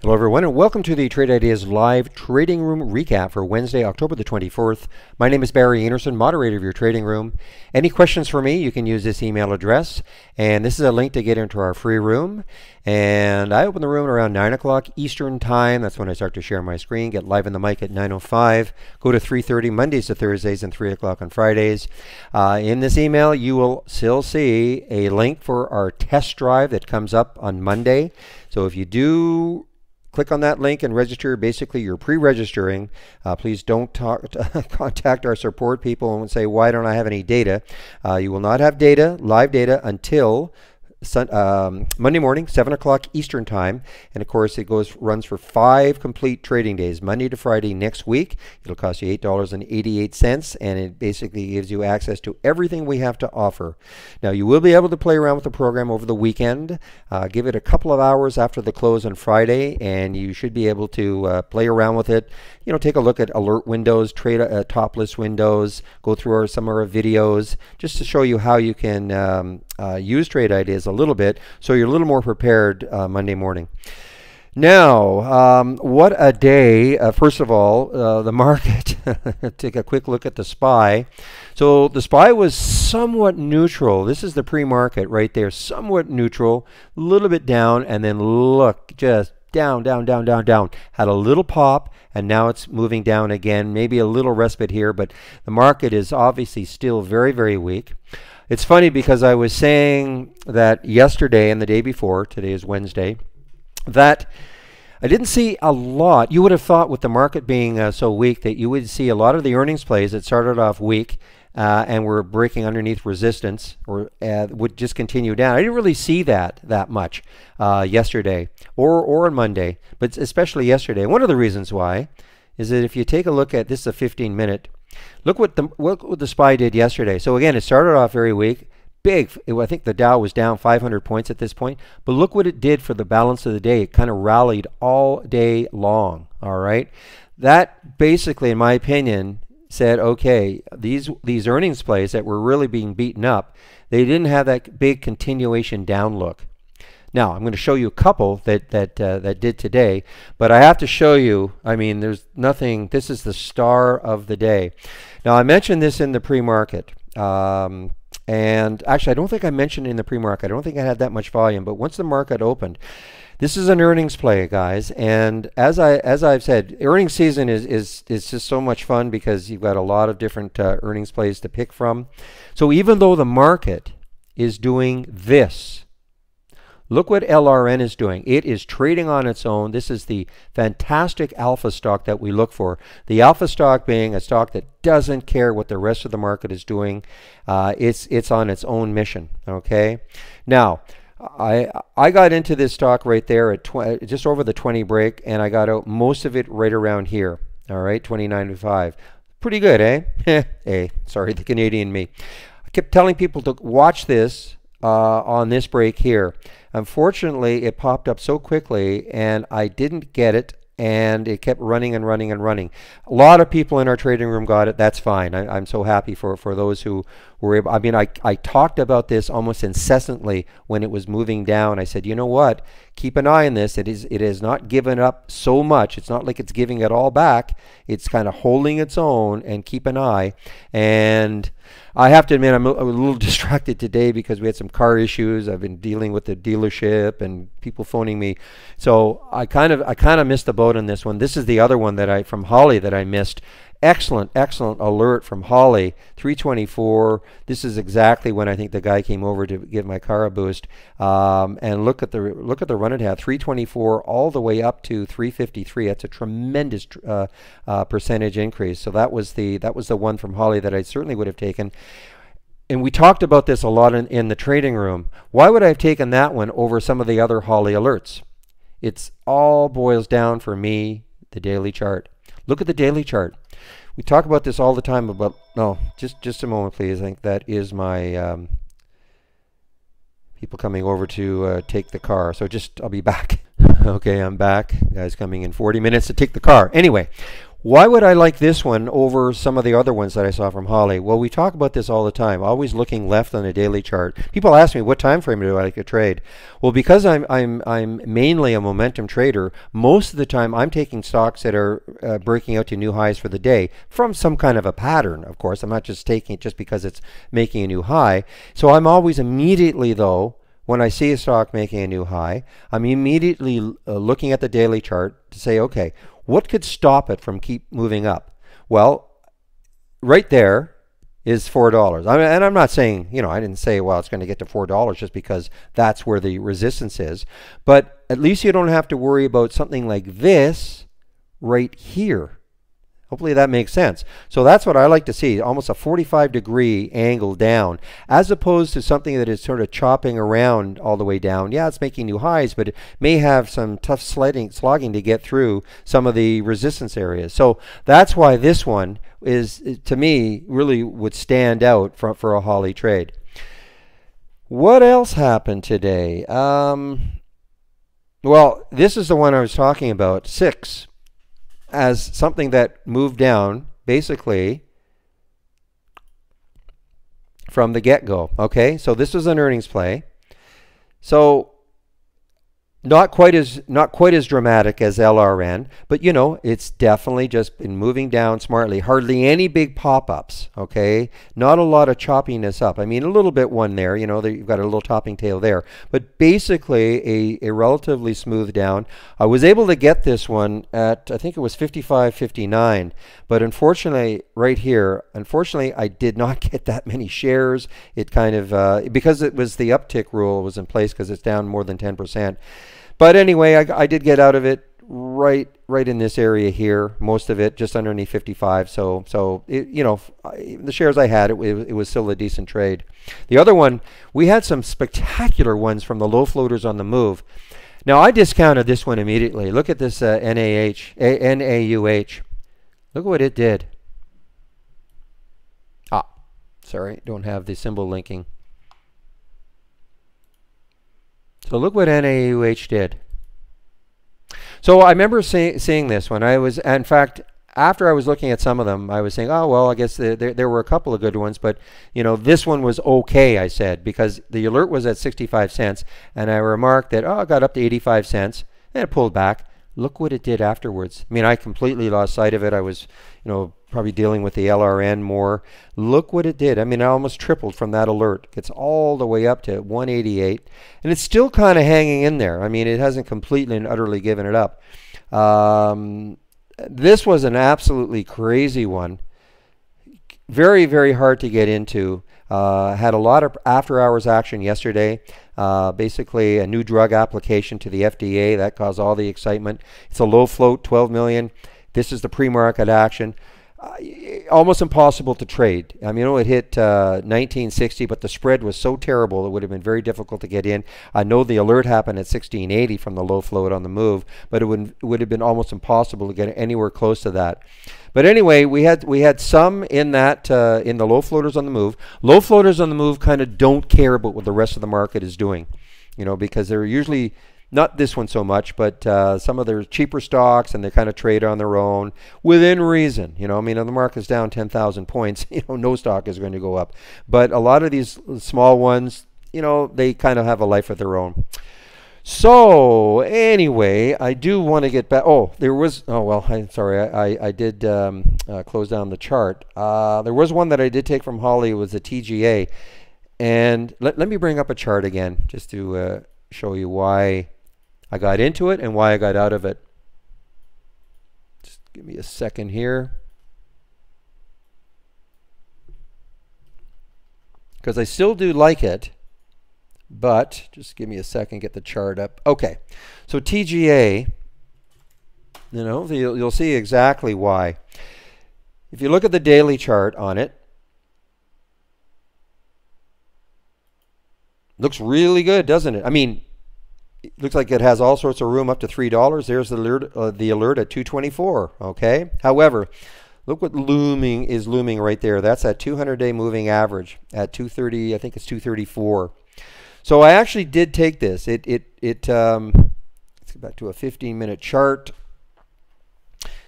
Hello everyone and welcome to the Trade Ideas Live Trading Room Recap for Wednesday, October the 24th. My name is Barry Anderson, moderator of your trading room. Any questions for me, you can use this email address. And this is a link to get into our free room. And I open the room around 9 o'clock Eastern Time. That's when I start to share my screen, get live in the mic at 9:05. Go to 3:30 Mondays to Thursdays and 3 o'clock on Fridays. In this email, you will still see a link for our test drive that comes up on Monday. So if you do click on that link and register. Basically, you're pre-registering. Please don't contact our support people and say, why don't I have any data? You will not have data, live data, until Monday morning, 7 o'clock Eastern Time. And of course, it runs for 5 complete trading days, Monday to Friday next week. It'll cost you $8.88, and it basically gives you access to everything we have to offer. Now, you will be able to play around with the program over the weekend. Give it a couple of hours after the close on Friday, and you should be able to play around with it. You know, take a look at alert windows, trade top list windows, go through some of our videos, just to show you how you can use Trade Ideas a little bit, so you're a little more prepared Monday morning. Now, what a day. First of all, the market. Take a quick look at the SPY. So the SPY was somewhat neutral. This is the pre-market right there, somewhat neutral, a little bit down, and then look, just down, down, down, down, down. Had a little pop, and now it's moving down again. Maybe a little respite here, but the market is obviously still very, very weak. It's funny because I was saying that yesterday and the day before, today is Wednesday, that I didn't see a lot. You would have thought with the market being so weak that you would see a lot of the earnings plays that started off weak and were breaking underneath resistance or would just continue down. I didn't really see that much yesterday or on Monday, but especially yesterday. One of the reasons why is that if you take a look at this, is a 15-minute. Look what the SPY did yesterday. So again, it started off very weak. Big. I think the Dow was down 500 points at this point. But look what it did for the balance of the day. It kind of rallied all day long. All right. That basically, in my opinion, said, okay, these earnings plays that were really being beaten up, they didn't have that big continuation down look. Now, I'm going to show you a couple that did today, but I have to show you, I mean, there's nothing, this is the star of the day. Now, I mentioned this in the pre-market, and actually, I don't think I mentioned it in the pre-market. I don't think I had that much volume, but once the market opened, this is an earnings play, guys, and as I've said, earnings season is just so much fun because you've got a lot of different earnings plays to pick from. So even though the market is doing this, look what LRN is doing. It is trading on its own. This is the fantastic alpha stock that we look for. The alpha stock being a stock that doesn't care what the rest of the market is doing. It's on its own mission. Okay. Now, I got into this stock right there at just over the 20 break, and I got out most of it right around here. All right, 29.5. Pretty good, eh? Hey, sorry, the Canadian me. I kept telling people to watch this on this break here. Unfortunately, it popped up so quickly and I didn't get it, and it kept running and running and running. A lot of people in our trading room got it. That's fine. I'm so happy for those who were able. I mean, I talked about this almost incessantly when it was moving down. I said, you know what? Keep an eye on this. It has not given up so much. It's not like it's giving it all back. It's kind of holding its own, and keep an eye. And I have to admit, I'm a little distracted today because we had some car issues. I've been dealing with the dealership and people phoning me. So I kind of missed the boat on this one. This is the other one that from Holly that I missed. Excellent alert from Holly, 324. This is exactly when I think the guy came over to give my car a boost. And look at the run it had, 324 all the way up to 353. That's a tremendous percentage increase. So that was the one from Holly that I certainly would have taken. And we talked about this a lot in the trading room. Why would I have taken that one over some of the other Holly alerts? It's all boils down for me, the daily chart. Look at the daily chart. We talk about this all the time about, no, just a moment, please. I think that is my people coming over to take the car. So I'll be back. Okay, I'm back. Guys coming in 40 minutes to take the car. Anyway, Why would I like this one over some of the other ones that I saw from Holly? Well, we talk about this all the time, always looking left on a daily chart. People ask me, what time frame do I like to trade? Well, because I'm mainly a momentum trader, most of the time I'm taking stocks that are breaking out to new highs for the day from some kind of a pattern, of course. I'm not just taking it just because it's making a new high. So I'm always immediately, though, when I see a stock making a new high, I'm immediately looking at the daily chart to say, okay, what could stop it from keep moving up? Well, right there is $4. And I'm not saying, I didn't say, well, it's going to get to $4 just because that's where the resistance is. But at least you don't have to worry about something like this right here. Hopefully that makes sense. So that's what I like to see, almost a 45-degree angle down, as opposed to something that is sort of chopping around all the way down. Yeah, it's making new highs, but it may have some tough slogging to get through some of the resistance areas. So that's why this one is, to me, really would stand out for a Holly trade. What else happened today? Well, this is the one I was talking about, 6. As something that moved down basically from the get-go. Okay, so this was an earnings play. So not quite as dramatic as LRN, but it's definitely just been moving down smartly. Hardly any big pop-ups, okay? Not a lot of choppiness up. I mean, a little bit one there, you've got a little topping tail there, but basically a relatively smooth down. I was able to get this one at, I think it was 55.59, but unfortunately right here, I did not get that many shares. It kind of, because it was the uptick rule was in place because it's down more than 10%. But anyway, I did get out of it right in this area here, most of it just underneath 55. So it, the shares I had, it was still a decent trade. The other one, we had some spectacular ones from the low floaters on the move. Now I discounted this one immediately. Look at this NAUH. Look at what it did. Sorry, don't have the symbol linking. So look what NAUH did. So I remember seeing this when I was, in fact, after I was looking at some of them, I was saying, oh, well, I guess there were a couple of good ones, but, this one was okay, I said, because the alert was at 65 cents, and I remarked that, it got up to 85 cents, and it pulled back. Look what it did afterwards. I mean, I completely lost sight of it. I was, probably dealing with the LRN more. Look what it did. I mean, it almost tripled from that alert. Gets all the way up to 188. And it's still kind of hanging in there. I mean, it hasn't completely and utterly given it up. This was an absolutely crazy one. Very, very hard to get into. Had a lot of after-hours action yesterday. Basically, a new drug application to the FDA. That caused all the excitement. It's a low float, 12 million. This is the pre-market action. Almost impossible to trade. I mean, it hit 1960, but the spread was so terrible it would have been very difficult to get in. I know the alert happened at 1680 from the low float on the move, but it would have been almost impossible to get anywhere close to that. But anyway, we had some in that in the low floaters on the move. Low floaters on the move kind of don't care about what the rest of the market is doing, because they're usually not this one so much, but some of their cheaper stocks, and they kind of trade on their own within reason. I mean, if the market's down 10,000 points, no stock is going to go up. But a lot of these small ones, they kind of have a life of their own. So anyway, I do want to get back. Oh, I'm sorry. I did close down the chart. There was one that I did take from Holly. It was the TGA. And let me bring up a chart again just to show you why I got into it and why I got out of it. Just give me a second here. Because I still do like it, but just give me a second, get the chart up. Okay, so TGA, you'll see exactly why. If you look at the daily chart on it, looks really good, doesn't it? I mean, it looks like it has all sorts of room up to $3. There's the alert at 224. Okay. However, look what is looming right there. That's that 200-day moving average at 230. I think it's 234. So I actually did take this. Let's get back to a 15-minute chart.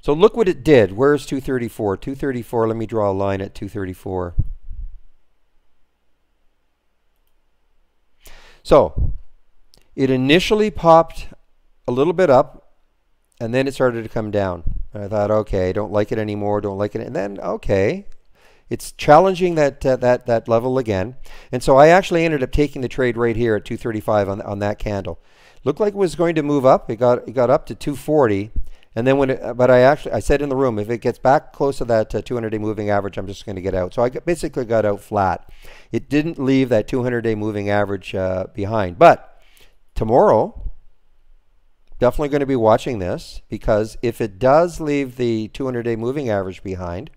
So look what it did. Where's 234? 234, let me draw a line at 234. So it initially popped a little bit up, and then it started to come down. And I thought, okay, don't like it anymore, don't like it. And then, okay, it's challenging that level again. And so I actually ended up taking the trade right here at 235 on that candle. Looked like it was going to move up. It got up to 240. And then but I said in the room, if it gets back close to that 200-day moving average, I'm just going to get out. So I basically got out flat. It didn't leave that 200-day moving average behind. But tomorrow, definitely going to be watching this, because if it does leave the 200-day moving average behind,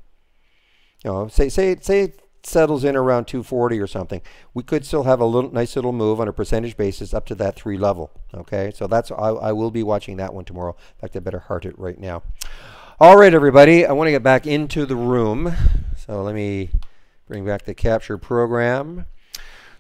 say it settles in around 240 or something, we could still have a nice little move on a percentage basis up to that 3 level. Okay, so I will be watching that one tomorrow. In fact, I better heart it right now. All right, everybody, I want to get back into the room. So let me bring back the capture program.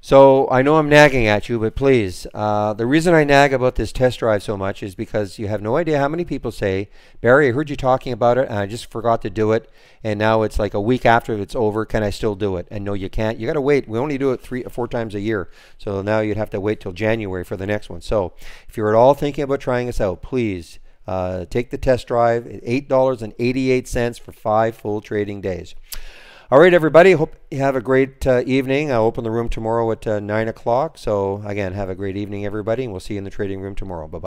So I know I'm nagging at you, but please, the reason I nag about this test drive so much is because you have no idea how many people say, Barry, I heard you talking about it and I just forgot to do it, and now it's like a week after it's over, can I still do it? And no, you can't. You got to wait. We only do it 3 or 4 times a year, so now you'd have to wait till January for the next one. So if you're at all thinking about trying this out, please take the test drive at $8.88 for 5 full trading days. All right, everybody, hope you have a great evening. I'll open the room tomorrow at 9 o'clock. So, again, have a great evening, everybody, and we'll see you in the trading room tomorrow. Bye-bye.